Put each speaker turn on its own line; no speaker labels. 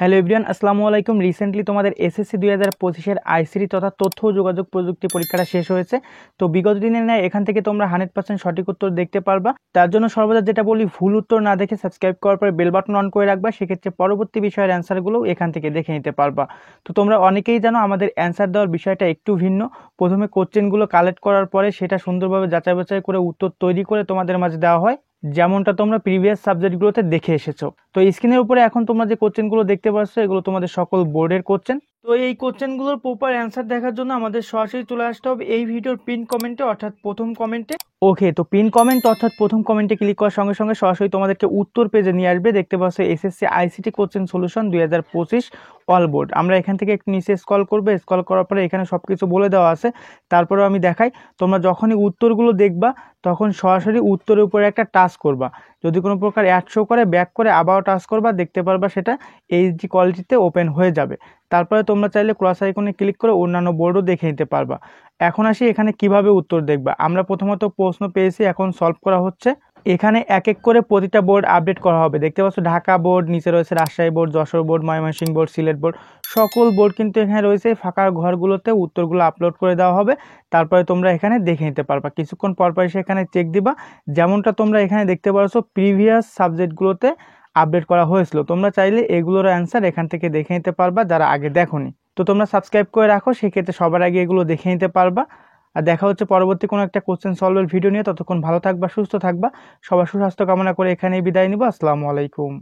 Hello everyone, আসসালামু আলাইকুম। Recently তোমাদের এসএসসি 2025-এর আইসিটি তথা তথ্য ও যোগাযোগ প্রযুক্তি পরীক্ষাটা শেষ হয়েছে। তো বিগত দিনের ন্যায় এখান থেকে তোমরা 100% সঠিক উত্তর দেখতে পারবা। তার জন্য সর্বদা যেটা বলি, ভুল উত্তর না দেখে সাবস্ক্রাইব করার পরে বেল বাটন অন করে রাখবা। সেক্ষেত্রে পরবর্তী বিষয়ের অ্যান্সারগুলো এখান থেকে দেখে নিতে পারবা। তো তোমরা অনেকেই জানো আমাদের অ্যান্সার দেওয়ার বিষয়টা একটু ভিন্ন। প্রথমে কোশ্চেনগুলো কালেক্ট করার পরে সেটা সুন্দরভাবে যাচাই বাছাই করে উত্তর তৈরি করে তোমাদের মাঝে দেওয়া হয়, যেমনটা তোমরা প্রিভিয়াস সাবজেক্টগুলোতে দেখে এসেছো। তো স্ক্রিনের উপরে এখন তোমরা যে কোশ্চেনগুলো দেখতে পাচ্ছ, এগুলো তোমাদের সকল বোর্ডের কোশ্চেন। তো এই কোশ্চেনগুলোর প্রপার অ্যান্সার দেখার জন্য আমাদের সরাসরি চলে আসতে হবে এই ভিডিওর পিন কমেন্টে, অর্থাৎ প্রথম কমেন্টে। ওকে, তো পিন কমেন্ট অর্থাৎ প্রথম কমেন্টে ক্লিক করার সঙ্গে সঙ্গে সরাসরি তোমাদেরকে উত্তর পেজে নিয়ে আসবে। দেখতে পাচ্ছ SSC ICT question solution 2025 all board. আমরা এখান থেকে একটু নিচে স্ক্রল করবো। স্ক্রল করার পরে এখানে সব কিছু বলে দেওয়া আছে। তারপরেও আমি দেখাই, তোমরা যখনই উত্তরগুলো দেখবা তখন সরাসরি উত্তরের উপরে একটা টাচ করবা। যদি কোনো প্রকার অ্যাড শো করে, ব্যাক করে আবারও টাচ করবা, দেখতে পারবা সেটা এইচডি কোয়ালিটিতে ওপেন হয়ে যাবে। তারপরে তোমরা চাইলে ক্রস আইকনে ক্লিক করে অন্যান্য বোর্ডও দেখে নিতে পারবা। এখন আসি এখানে কিভাবে উত্তর দেখবা। আমরা প্রথমত প্রশ্ন পেয়েছি, এখন সলভ করা হচ্ছে। এখানে এক এক করে প্রতিটা বোর্ড আপডেট করা হবে। দেখতে পাচ্ছ ঢাকা বোর্ড, নিচে রয়েছে Rajshahi board, Jessore board, Mymensingh board, Sylhet board, সকল বোর্ড কিন্তু এখানে রয়েছে। ফাঁকা ঘরগুলোতে উত্তরগুলো আপলোড করে দেওয়া হবে। তারপরে তোমরা এখানে দেখে নিতে পারবা। কিছুক্ষণ পরপর এসে এখানে চেক দিবা। যেমনটা তোমরা এখানে দেখতে পাচ্ছ প্রিভিয়াস সাবজেক্টগুলোতে আপডেট করা হয়েছিল। তোমরা চাইলে এগুলোর অ্যান্সার এখান থেকে দেখে নিতে পারবা যারা আগে দেখোনি। তো তোমরা সাবস্ক্রাইব করে রাখো, সেক্ষেত্রে সবার আগে এগুলো দেখে নিতে পারবা। আর দেখা হচ্ছে পরবর্তী কোনো একটা কোশ্চেন সলভের ভিডিও নিয়ে। ততক্ষণ ভালো থাকবা, সুস্থ থাকবা। সবার সুস্বাস্থ্য কামনা করে এখানেই বিদায় নিব। আসসালামু আলাইকুম।